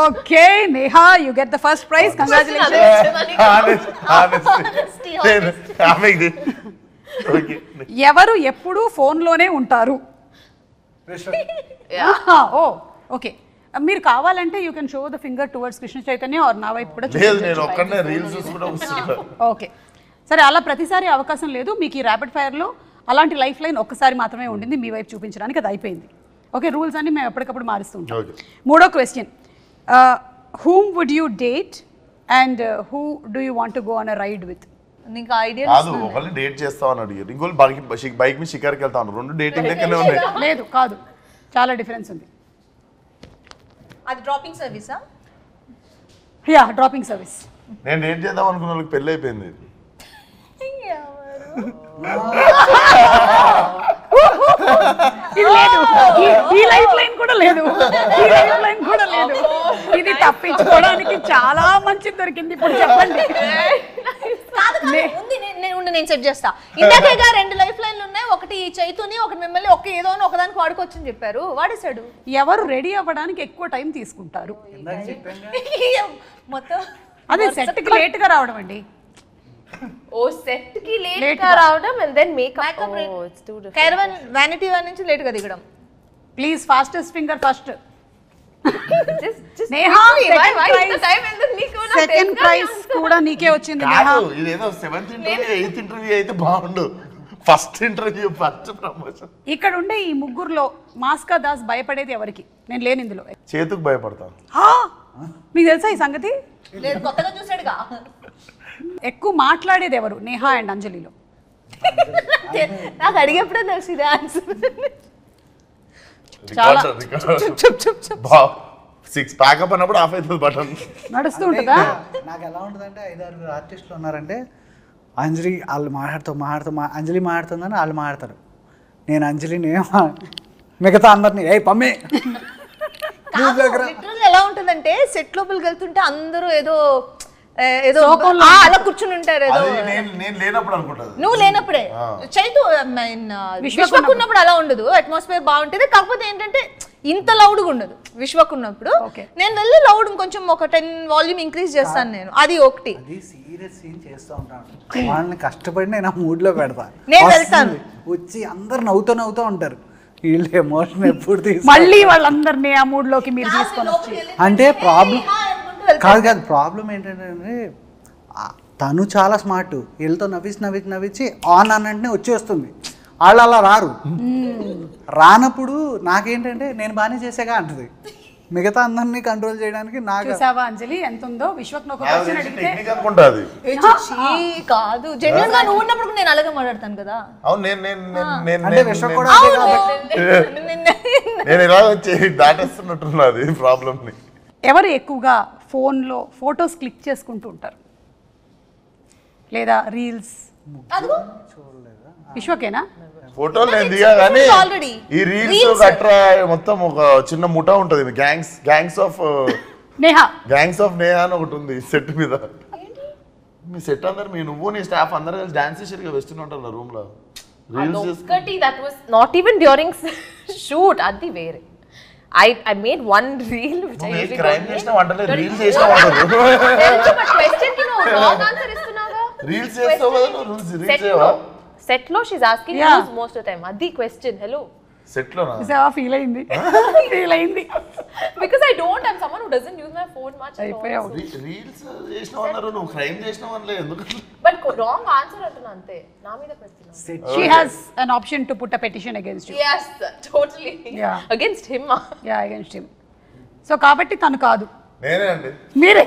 Okay Neha, you get the first prize. Congratulations. ఎవరు ఎప్పుడు ఫోన్లోనే ఉంటారు? ఓ ఓకే, మీరు కావాలంటే you can show the finger towards Krishna Chaitanya or నా వైపు కూడా. ఓకే సరే, అలా ప్రతిసారి అవకాశం లేదు మీకు. ఈ ర్యాపిడ్ ఫైర్లో అలాంటి లైఫ్ లైన్ ఒక్కసారి మాత్రమే ఉండింది మీ వైపు చూపించడానికి, అది అయిపోయింది. ఓకే, రూల్స్ అన్ని మేము ఎప్పటికప్పుడు మారుస్తుంటాం. మూడో question, whom would you date and who do you want to go on a ride with? నీకు ఐడియా కాదు, ఒకళ్ళని డేట్ చేస్తామని అడిగారు, ఇంకోళ్ళు బైక్ మీద షికార్కి వెళ్తాను. రెండు డేటింగ్ లెక్కనే ఉన్నాయి. లేదు కాదు, చాలా డిఫరెన్స్ ఉంది. అది డ్రాపింగ్ సర్వీసా? Yeah, dropping service. నేను డేట్ చేద్దాం అనుకున్న వాళ్ళకి పెళ్ళి అయిపోయింది. ఇది లేదు, ఈ లైఫ్ లైన్ కూడా లేదు, ఈ లైఫ్ లైన్ కూడా లేదు. ఇది తప్పించుకోవడానికి చాలా మంచి దొరికింది. ఇప్పుడు చెప్పండి. నేను సెట్ చేస్తా. ఇందాకగా రెండు లైఫ్ లైన్లు ఉన్నాయి, ఒకటి చైతుని, ఒకటి మిమ్మల్ని, ఒక ఏదో అని ఒకదానికి వాడుకోవచ్చని చెప్పారు. వాడేశాడు. ఎవరు రెడీ అవ్వడానికి ఎక్కువ టైం తీసుకుంటారు? మొత్తం అదే సెట్ కి లేట్ గా రావడం అండి. ఓ సెట్ కి లేట్ గా రావడం and then makeup. Oh, it's too different. Caravan vanity one నుంచి లేట్ గా దిగడం. Please fastest finger first. Just Neha, second prize కూడా నీకే వచ్చింది నేహా. ఇదేదో 7th ఇంటర్వ్యూ 8th ఇంటర్వ్యూ అయితే బాగుండు. First interview, first promotion. ఇక్కడ ఉండే ఈ ముగ్గురులో మాస్కా దాస్ భయపడేది ఎవరికి? నేను లేని ఇందులో. చేతుకు భయపడతాను. మీకు తెలుసా ఈ సంగతి? లేదు, కొత్తగా చూసాడుగా. ఎక్కువ మాట్లాడేది ఎవరు నేహా అండ్ అంజలిలో? నాకు అడిగేప్పుడే తెలిసింది ఆన్సర్. చాలా 6 ప్యాకప్ అన్నప్పుడు ఆఫ్ అవుతుంది బటన్. నడుస్తూ ఉంటుందా? నాకు ఎలా ఉంటుందంటే 5-6 ఆర్టిస్టులు ఉన్నారంటే అంజలి వాళ్ళు అంజలి మాట్లాడుతుందని వాళ్ళు మాట్లాడతారు, నేను అంజలిని మిగతా అందరినీ ఏ పమ్మే లిటరల్ ఎలా ఉంటుందంటే సెట్ లోపలికి వెళ్తుంటే అందరూ ఏదో అలా కూర్చుని ఉంటారు ఏదో. నేను లేనప్పుడు అనుకుంటాను. నువ్వు లేనప్పుడే చైతు విశ్వక్ ఉన్నప్పుడు అలా ఉండదు, అట్మాస్ఫియర్ బాగుంటుంది. కాకపోతే ఏంటంటే ఇంత లౌడ్గా ఉండదు విశ్వక్ ఉన్నప్పుడు. నేను వెళ్ళి లౌడ్ కొంచెం ఒక 10 వాల్యూమ్ ఇంక్రీజ్ చేస్తాను నేను, అది ఒకటి. అది సీరియస్ సీన్ చేస్తూ ఉంటాను, వాళ్ళని కష్టపడి నేను ఆ మూడ్ లో పెడతా. నేను వెళ్తాను వచ్చి అందరు నవ్వుతూ ఉంటారు, వీళ్ళు ఎమోషన్ ఎప్పుడు మళ్ళీ వాళ్ళందరినీ ఆ మూడ్ లోకి మీరు తీసుకొని వచ్చి. అంటే ప్రాబ్లం కాదు ప్రాబ్లం ఏంటంటే తను చాలా స్మార్ట్, వీళ్ళతో నవ్వించి ఆన్ అన్నంటే వచ్చేస్తుంది, వాళ్ళు అలా రారు. రానప్పుడు నాకేంటంటే నేను బాగానే చేసేగా అంటది, మిగతా అందరినీ కంట్రోల్ చేయడానికి నాకు. చూసావా అంజలి ఎంత ఉందో? విశ్వక్ ఒక క్వశ్చన్ అడిగితే కాదు, జెన్యూన్ గా నువ్వు ఉన్నప్పుడు నేను అలాగే మాట్లాడతాను కదా. అవును, అంటే విశ్వక్ కూడా నేను ఇలా వచ్చి దాటేస్తున్నట్టున్నది ప్రాబ్లమ్ ని. ఎవరు ఎక్కువగా ఫోన్లో ఫొటోస్ క్లిక్ చేసుకుంటూ ఉంటారు లేదా రీల్స్? విశ్వకేనా? ఫోటోలు నేను దిగా కానీ ఈ రీల్స్ గట్రా మొత్తం ఒక చిన్న ముఠా ఉంటుంది, గ్యాంగ్స్ ఆఫ్ నేహా అని ఒకటి ఉంది సెట్ మీద. మీ సెట్ అందరు నువ్వు నీ స్టాఫ్ అందరు కలిసి డాన్స్ చేసారు వెస్టర్న్ ఉంటారు రూమ్ లో. that was not even during shoot, adi vere. I made one reel which I usually crime chesna vantale reels chesna vantaru but question ki no wrong answer istunaga. Reels chestavu kada no reels cheyava set lo she's asking most of the time adi question. Hello set lo na is a feel ayindi because I don't, I'm someone who doesn't use my phone much. reels chesna vantaru no crime chesna vanle enduku but wrong answer antuna ante na meeda pettina. She has an option to put a petition against you. Yes, totally. Yeah, against him. Yeah, against him. So kabatti tanu kaadu nene andi mere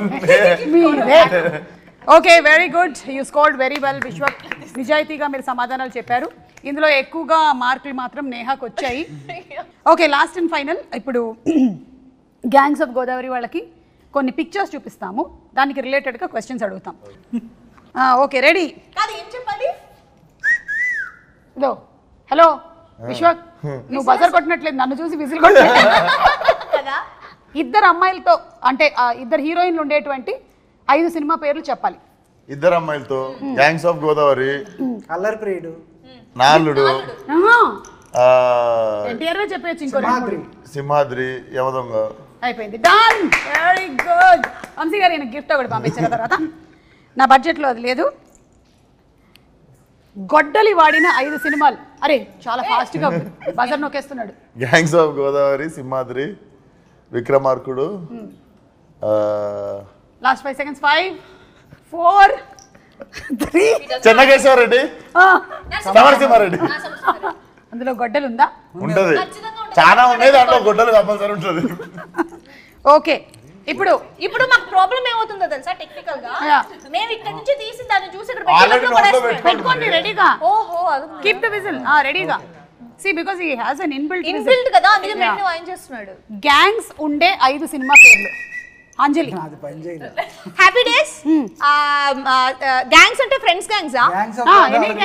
okay, very good, you scored very well Vishwak. నిజాయితీగా మీరు సమాధానాలు చెప్పారు. ఇందులో ఎక్కువగా మార్కులు మాత్రం నేహాకు వచ్చాయి. ఓకే, లాస్ట్ అండ్ ఫైనల్, ఇప్పుడు గ్యాంగ్స్ ఆఫ్ గోదావరి వాళ్ళకి కొన్ని పిక్చర్స్ చూపిస్తాము, దానికి రిలేటెడ్గా క్వశ్చన్స్ అడుగుతాం. Okay, ready? ఏం చెప్పాలి? ఇదో హలో విశ్వక్, నువ్వు బజర్ కొట్టినట్లేదు, నన్ను చూసి విజిల్ కొట్టినట్లేదు. ఇద్దరు అమ్మాయిలతో అంటే ఇద్దరు హీరోయిన్లు ఉండేటువంటి 5 సినిమా పేర్లు చెప్పాలి. ఇద్దరు అమ్మాయిలతో గ్యాంగ్స్ ఆఫ్ గోదావరి, అల్లరి ప్రియుడు, నాలుడు, ఎన్టీఆర్ చెప్పచ్చు, ఇంకో సింహాద్రి, యమదొంగ. అయిపోయింది, డన్, వెరీ గుడ్. వంశీ గారు ఈయన గిఫ్ట్ ఒకటి పంపించిన తర్వాత నా బడ్జెట్లో అది లేదు. గొడ్డలి వాడిన 5 సినిమాలు. అరే చాలా ఫాస్ట్గా buzzer నొక్కేస్తున్నాడు. Gangs of Godavari, Simhadri, Vikramarkudu, last 5 seconds. 5 4 3 Chennakeswara Reddy, Samarasimha Reddy. అందులో గొడ్డలు ఉందా? ఉంటది, చాలా ఉన్నాయి, దాంట్లో గొడ్డలు కంపల్సరీ ఉంటుంది. ఓకే, ఇప్పుడు మాకు ప్రాబ్లం ఏమవుతుందో తెలుసా? టెక్నికల్ గా మేము ఇక్కడ నుంచి తీసి దాన్ని చూసి ఇక్కడ పెట్టుకోండి రెడీగా. ఓహో, కీప్ ద విజిల్ రెడీగా. See, because he has an inbuilt కదా, అందుకే మెయిన్ వాయిన్ చేస్తున్నాడు. గ్యాంగ్స్ ఉండే 5 సినిమా పేర్లు. అంజలి, అది పని చేయలేదు. హ్యాపీ డేస్, గ్యాంగ్స్ అంటే friends gangs,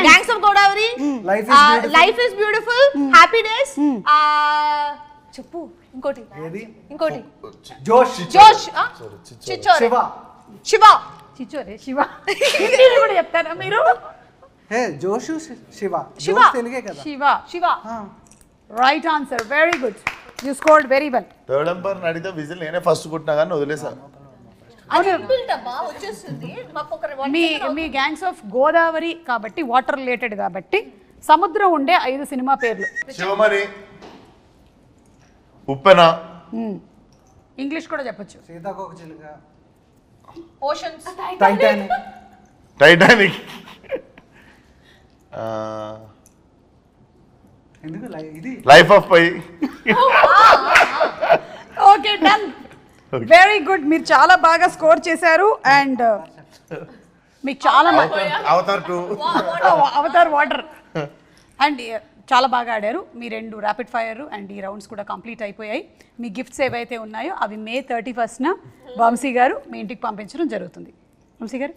gangs of Godavari, life is beautiful, happy days, చెప్పు ఇంకోటి, జోష్, చిచ్చోరే, శివ, చిచ్చోరే, శివ కూడా చెప్తారా మీరు? జోషు, శివ, శివ తెలుగే కదా. Shiva right answer, very good, you scored very well. Third umpire అడిగితే విజిల్ నేనే ఫస్ట్ కొట్టినా కానీ వదిలేసాను. మీ గ్యాంగ్స్ ఆఫ్ గోదావరి కాబట్టి వాటర్ రిలేటెడ్ కాబట్టి సముద్రం ఉండే 5 సినిమా పేర్లు. శివమణి, ఉప్పెన, ఇంగ్లీష్ కూడా చెప్పొచ్చు. సీతాకోకచిలుక, ఓషన్స్, టైటానిక్, ఎందుకు ఇది life of pi. Okay, done, very good, మీరు చాలా బాగా స్కోర్ చేశారు. అండ్ మీకు చాలా అవతార్ 2, అవతార్ వాటర్. అండ్ చాలా బాగా ఆడారు. మీ 2 ర్యాపిడ్ ఫైర్ అండ్ ఈ రౌండ్స్ కూడా కంప్లీట్ అయిపోయాయి. మీ గిఫ్ట్స్ ఏవైతే ఉన్నాయో అవి May 31st వంశీ గారు మీ ఇంటికి పంపించడం జరుగుతుంది. వంశీ గారు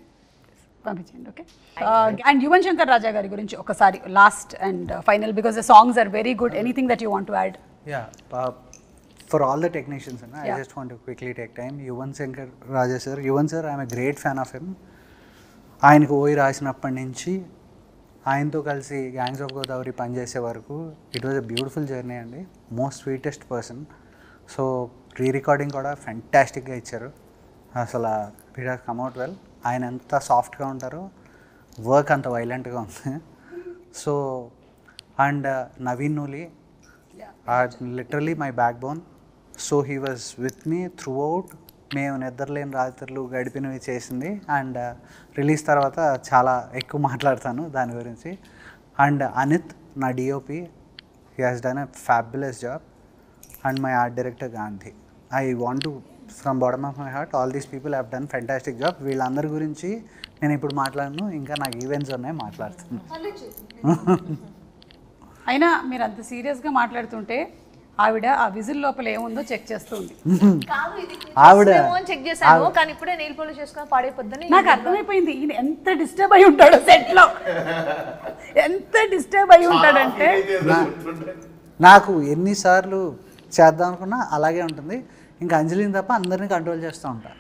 పంపించండి. ఓకే. అండ్ యువన్ శంకర్ రాజా గారి గురించి ఒకసారి last and final, because the songs are very good. Anything that you want to add? For all the technicians, I just want to quickly take time. Yuvan Shankar Raja sir, Yuvan sir, I am a great fan of him. ఆయనకు ఓయి రాసినప్పటి నుంచి ఆయనతో కలిసి గ్యాంగ్స్ ఆఫ్ గోదావరి పనిచేసే వరకు it was a beautiful journey అండి. Most sweetest person. So recording కూడా ఫెంటాస్టిక్గా ఇచ్చారు. అసలు it has come out well. ఆయన ఎంత సాఫ్ట్గా ఉంటారో వర్క్ అంత వైలెంట్గా ఉంది. So and Naveen Nooli literally my backbone. So he was with me throughout. మేము నిద్రలేని రాత్రులు గడిపినవి చేసింది. అండ్ రిలీజ్ తర్వాత చాలా ఎక్కువ మాట్లాడతాను దాని గురించి. అండ్ అనిత్ నా DOP, he has done a fabulous job. And my art director Gandhi. I want to from bottom of my heart all these people have done fantastic job. వీళ్ళందరి గురించి నేను ఇప్పుడు మాట్లాడను, ఇంకా నాకు ఈవెంట్స్ ఉన్నాయి, మాట్లాడుతున్నాను. అయినా మీరు అంత సీరియస్గా మాట్లాడుతుంటే ఆవిడ ఆ విజిల్ లోపల ఏముందో చెక్ చేస్తుంది. ఆవిడ చెక్ చేశాను కానీ ఇప్పుడే నెయిల్ పాలిష్ చేసుకొని పాడైపోద్దని నాకు అర్థమైపోయింది. ఈయన ఎంత డిస్టర్బ్ అయి ఉంటాడు సెట్ లో, ఎంత డిస్టర్బ్ అయి ఉంటాడంటే. నాకు ఎన్నిసార్లు చేద్దాం అనుకున్నా అలాగే ఉంటుంది. ఇంకా అంజలిని తప్ప అందరినీ కంట్రోల్ చేస్తూ ఉంటాను.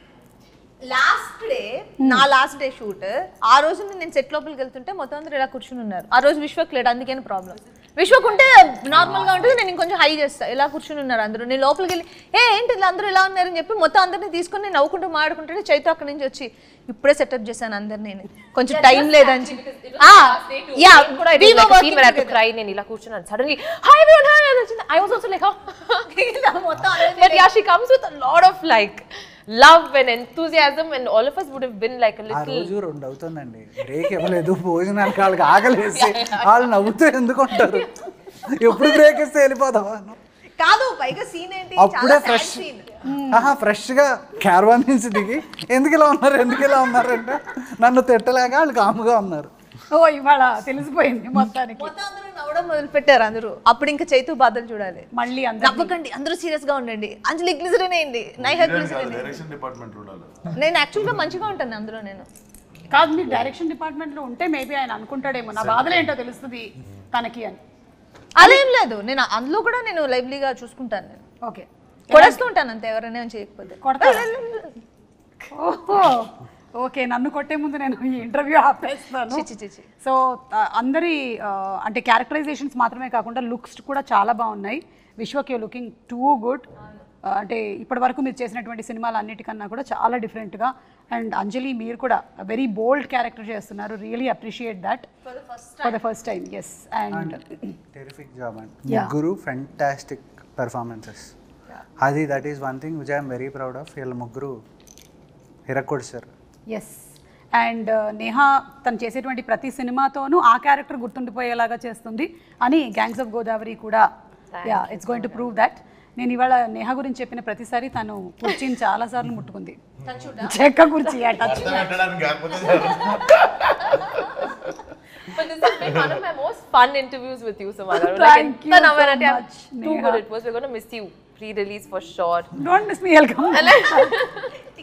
లాస్ట్ డే షూట్ ఆ రోజు నేను సెట్ లోపలికి వెళ్తుంటే మొత్తం అందరూ ఇలా కూర్చుని ఉన్నారు. ఆ రోజు విశ్వక్ లేడు, అందుకని ప్రాబ్లం. విశ్వక్ ఉంటే నార్మల్ గా ఉంటుంది, నేను ఇంకొంచెం హై చేస్తా. ఇలా కూర్చుని ఉన్నారు అందరూ. నేను లోపలికి వెళ్ళి ఏంటి ఇలా అందరూ ఇలా ఉన్నారని చెప్పి మొత్తం అందరినీ తీసుకొని నేను నవ్వుకుంటూ మాడుకుంటే చైతు అక్కడి నుంచి వచ్చి ఇప్పుడే సెటప్ చేశాను అందరినీ, నేను కొంచెం టైం లేదని నేను ఇలా కూర్చున్నాను. సడన్లీ హాయ్ ఎవరీవన్ హాయ్ అని వచ్చింది. I was also like but yeah she comes with a lot of like love and enthusiasm and all of us would have been like a ఆ little. రోజు 2 అవుతుందండి, బ్రేక్ ఇవ్వలేదు. భోజనానికి వాళ్ళకి ఆకలేసి వాళ్ళు నవ్వుతూ ఎందుకు ఉంటారు? ఎప్పుడు బ్రేక్ ఇస్తే వెళ్ళిపోదామా కాదు. పైగా సీన్ ఏంటి, అప్పుడే ఫ్రెష్గా క్యారవాన్ నుంచి దిగి ఎందుకు ఇలా ఉన్నారు అంటే నన్ను తిట్టలేక వాళ్ళు కాముగా ఉన్నారు. ఓ ఇవాళ తెలిసిపోయింది మొత్తానికి. మొత్తం అందరూ నవ్వడం మొదలు పెట్టారు అందరూ. అప్పుడు ఇంకా చైతు బాధలు చూడాలి. మళ్ళీ నవ్వకండి, అందరూ సీరియస్ గా ఉండండి. అంజలి గ్లిజరిన్ అయింది, నైహా గ్లిజరిన్. నేను యాక్చువల్ గా మంచిగా ఉంటాను అందులో. నేను కాదు, మీరు డైరెక్షన్ డిపార్ట్మెంట్ లో ఉంటే మేబీ ఆయన అనుకుంటాడేమో నా బాధలు ఏంటో తెలుస్తుంది తనకి అని. అదేం లేదు, నేను అందులో కూడా నేను లైవ్లీగా చూసుకుంటాను. నేను ఓకే కొడేస్తూ ఉంటాను అంతే, ఎవరైనా చేయకపోతే కొడతా. ఓహో ఓకే, నన్ను కొట్టే ముందు నేను ఈ ఇంటర్వ్యూ ఆపేస్తాను. సో అందరి అంటే క్యారెక్టరైజేషన్స్ మాత్రమే కాకుండా లుక్స్ కూడా చాలా బాగున్నాయి. Vishwak you looking too good. అంటే ఇప్పటి వరకు మీరు చేసినటువంటి సినిమాలు అన్నిటికన్నా కూడా చాలా డిఫరెంట్గా. అండ్ అంజలి మీరు కూడా వెరీ బోల్డ్ క్యారెక్టర్ చేస్తున్నారు. Really appreciate that for the first time. Yes and terrific job and ముగ్గురు ఫెంటాస్టిక్ పెర్ఫార్మెన్సెస్. అది that is one thing which I'm very proud of. వీళ్ళ ముగ్గురు హిరకొడిసారు. ఎస్ అండ్ నేహా తను చేసేటువంటి ప్రతి సినిమాతోనూ ఆ క్యారెక్టర్ గుర్తుండిపోయేలాగా చేస్తుంది అని గ్యాంగ్స్ ఆఫ్ గోదావరి కూడా it's going to prove that. నేను ఇవాళ నేహా గురించి చెప్పిన ప్రతిసారి తను కుర్చీని చాలాసార్లు ముట్టుకుంది. చెక్క కుర్చీ touch. But this has been one of my most fun interviews with you, Samara. Thank you so much, Too good it was. We're going to miss you pre-release for sure. Don't miss me, I'll come.